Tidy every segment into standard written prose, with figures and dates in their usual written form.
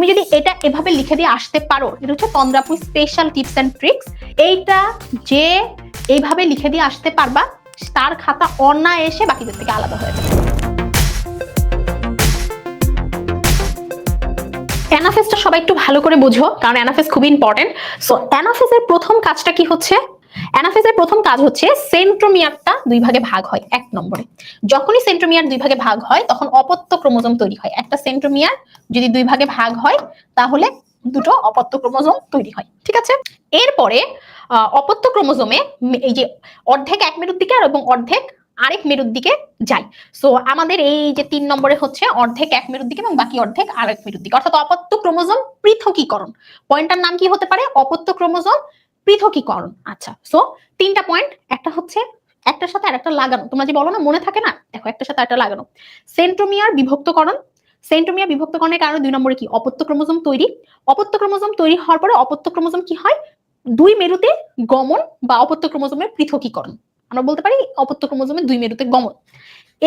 তুমি যদি এটা এভাবে লিখে দিয়ে আসতে পারো, এটা হচ্ছে তন্দ্রাপুর স্পেশাল টিপস এন্ড ট্রিক্স। এইটা যে এইভাবে লিখে দিয়ে আসতে পারবা, তার খাতা অনায়াসে বাকিদের থেকে আলাদা হয়ে যাবে। অ্যানাফেসটা সবাই একটু ভালো করে বুঝো, কারণ অ্যানাফেস খুবই ইম্পর্টেন্ট। সো অ্যানাফেসের প্রথম কাজটা কি হচ্ছে? অ্যানাফেসের প্রথম কাজ হচ্ছে সেন্ট্রোমিয়ারটা দুই ভাগে ভাগ হয়। 1 নম্বরে যখনই সেন্ট্রোমিয়ার দুই ভাগে ভাগ হয় তখন অপত্য ক্রোমোজোম তৈরি হয়। একটা সেন্ট্রোমিয়ার যদি দুই ভাগে ভাগ হয় তাহলে দুটো অপত্য ক্রোমোজোম তৈরি হয়, ঠিক আছে? এরপরে অপত্য ক্রোমোজোমে এই যে অর্ধেক এক মেরুর দিকে এবং অর্ধেক আরেক মেরুর দিকে যায়। সো আমাদের এই যে 3 নম্বরে হচ্ছে অর্ধেক এক মেরুর দিকে এবং বাকি অর্ধেক আরেক মেরুর দিকে, অর্থাৎ অপত্য ক্রোমোজোম পৃথকীকরণ। পয়েন্টটার নাম কি হতে পারে? অপত্য ক্রোমোজোম পৃথকীকরণ। আচ্ছা, সো 3টা পয়েন্ট, একটা হচ্ছে একটার সাথে আরেকটা লাগানো। তোমরা যে বলো না মনে থাকে না, দেখো একটার সাথে আরেকটা লাগানো। সেন্ট্রোমিয়ার বিভক্তকরণ, সেন্ট্রোমিয়ার বিভক্তকরণের কারণে 2 নম্বরে কি? অপত্য ক্রোমোজোম তৈরি। অপত্য ক্রোমোজোম তৈরি হওয়ার পরে অপত্য ক্রোমোজোম কি হয়? দুই মেরুতে গমন বা অপত্য ক্রোমোজোমের পৃথকীকরণ। আমরা বলতে পারি অপত্য ক্রোমোজোমের দুই মেরুতে গমন।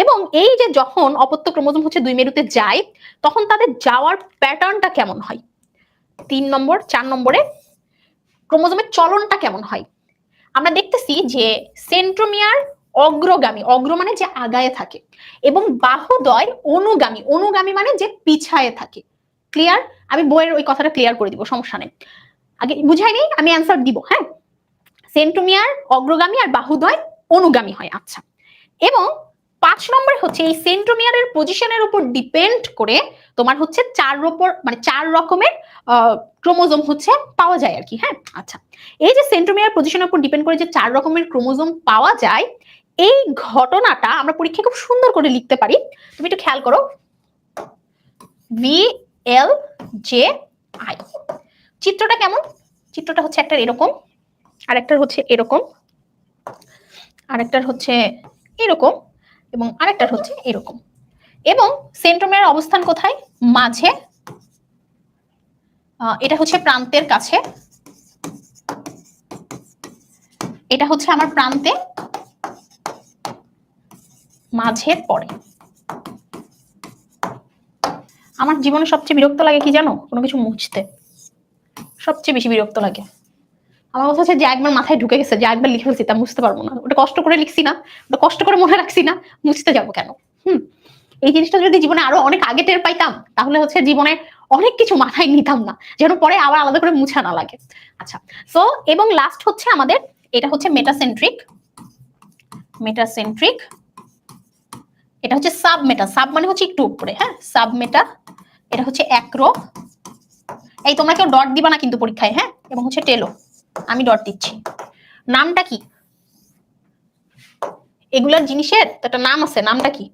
এবং এই যে যখন অপত্য ক্রোমোজোম হচ্ছে দুই মেরুতে যায়, তখন তাদের যাওয়ার প্যাটার্নটা কেমন হয়? 3 নম্বর 4 নম্বরে ক্রোমোজোমের চলনটা কেমন হয়? আমরা দেখতেছি যে সেন্ট্রোমিয়ার অগ্রগামী, অগ্র মানে যে আগায়ে থাকে, এবং বাহুদ্বয় অনুগামী, অনুগামী মানে যে পিছায়ে থাকে। ক্লিয়ার? আমি বইয়ের ওই কথাটা ক্লিয়ার করে দিব, সমস্যা নেই। আগে বুঝাই নেই, আমি অ্যান্সার দিব। হ্যাঁ, সেন্ট্রোমিয়ার অগ্রগামী আর বাহুদ্বয় অনুগামী হয়। আচ্ছা, এবং 5 নম্বরে হচ্ছে এই সেন্ট্রোমিয়ারের পজিশনের উপর ডিপেন্ড করে তোমার হচ্ছে 4 রকমের ক্রোমোজোম হচ্ছে পাওয়া যায় আর কি। হ্যাঁ, আচ্ছা, এই যে সেন্ট্রোমিয়ার পজিশনের উপর ডিপেন্ড করে যে 4 রকমের ক্রোমোজোম পাওয়া যায়, এই ঘটনাটা আমরা পরীক্ষায় খুব সুন্দর করে লিখতে পারি। তুমি একটু খেয়াল করো, VLJI। চিত্রটা কেমন? চিত্রটা হচ্ছে একটা এরকম, আর একটা হচ্ছে এরকম, আরেকটার হচ্ছে এরকম, এবং আরেকটার হচ্ছে এরকম। এবং সেন্ট্রোমিয়ার অবস্থান কোথায়? মাঝে। এটা হচ্ছে প্রান্তের কাছে, এটা হচ্ছে আমার প্রান্তে মাঝের পরে। আমার জীবনে সবচেয়ে বিরক্ত লাগে কি জানো? কোনো কিছু মুছতে সবচেয়ে বেশি বিরক্ত লাগে। আমার কথা হচ্ছে যে একবার মাথায় ঢুকে গেছে, যে একবার লিখে ফেলছি তা মুছতে পারবো না। ওটা কষ্ট করে লিখছি না, ওটা কষ্ট করে মনে রাখছি না, মুছতে যাবো কেন? এই জিনিসটা যদি জীবনে আরো অনেক আগে টের পাইতাম, তাহলে হচ্ছে জীবনে অনেক কিছু মাথায় নিতাম না, যেন পরে আবার আলাদা করে মুছা না লাগে। আচ্ছা, সো এবং লাস্ট হচ্ছে আমাদের এটা হচ্ছে মেটাসেন্ট্রিক, মেটাসেন্ট্রিক। এটা হচ্ছে সাবমেটা, সাব মানে হচ্ছে একটু উপরে। হ্যাঁ, সাবমেটা। এটা হচ্ছে অ্যাক্রো। এই তোমরা কেউ ডট দিবা না কিন্তু পরীক্ষায়। হ্যাঁ, এবং হচ্ছে টেলো, আমি ডট দিচ্ছি। নামটা কি? এগুলার জিনিসের তো একটা নাম আছে, নামটা কি?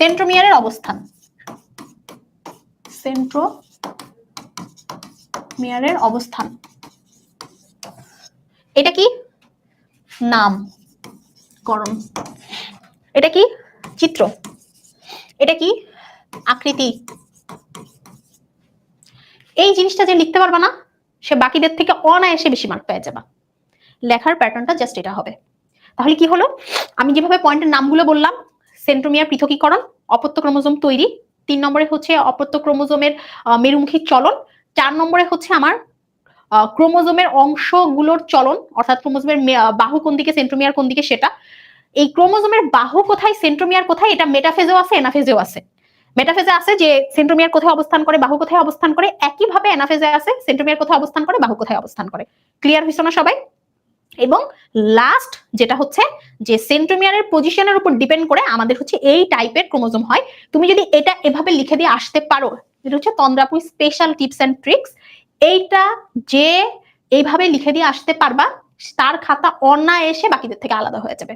সেন্ট্রোমিয়ারের অবস্থান, সেন্ট্রোমিয়ারের অবস্থান। এটা কি? নামকরণ। এটা কি? চিত্র। এটা কি? আকৃতি। এই জিনিসটা যে লিখতে পারবা না, সে বাকিদের থেকে অনায়াসে বেশি মার্ক পেয়ে যাবা। লেখার প্যাটার্নটা জাস্ট এটা হবে। তাহলে কি হলো? আমি যেভাবে পয়েন্টের নামগুলো বললাম, সেন্ট্রোমিয়ার পৃথকীকরণ, অপত্য ক্রোমোজোম তৈরি, 3 নম্বরে হচ্ছে অপত্য ক্রোমোজোমের মেরুমুখী চলন, 4 নম্বরে হচ্ছে আমার ক্রোমোজোমের অংশগুলোর চলন, অর্থাৎ ক্রোমোজোমের বাহু কোন দিকে, সেন্ট্রোমিয়ার কোন দিকে সেটা। এই ক্রোমোজোমের বাহু কোথায়, সেন্ট্রোমিয়ার কোথায়, এটা মেটাফেজেও আছে, এনাফেজেও আছে। মেটাফেজে আছে যে সেন্ট্রোমিয়ার কোথায় অবস্থান করে, বাহু কোথায় অবস্থান করে, একইভাবে এনাফেজে আছে সেন্ট্রোমিয়ার কোথায় অবস্থান করে, বাহু কোথায় অবস্থান করে। ক্লিয়ার হইছো না সবাই? এবং লাস্ট যেটা হচ্ছে যে সেন্ট্রোমিয়ারের পজিশনের উপর ডিপেন্ড করে আমাদের হচ্ছে এই টাইপের ক্রোমোজোম হয়। তুমি যদি এটা এভাবে লিখে দিয়ে আসতে পারো, এটা হচ্ছে তন্দ্রাপুর স্পেশাল টিপস এন্ড ট্রিক্স। এইটা যে এইভাবে লিখে দিয়ে আসতে পারবা, তার খাতা অনায়াসে বাকিদের থেকে আলাদা হয়ে যাবে।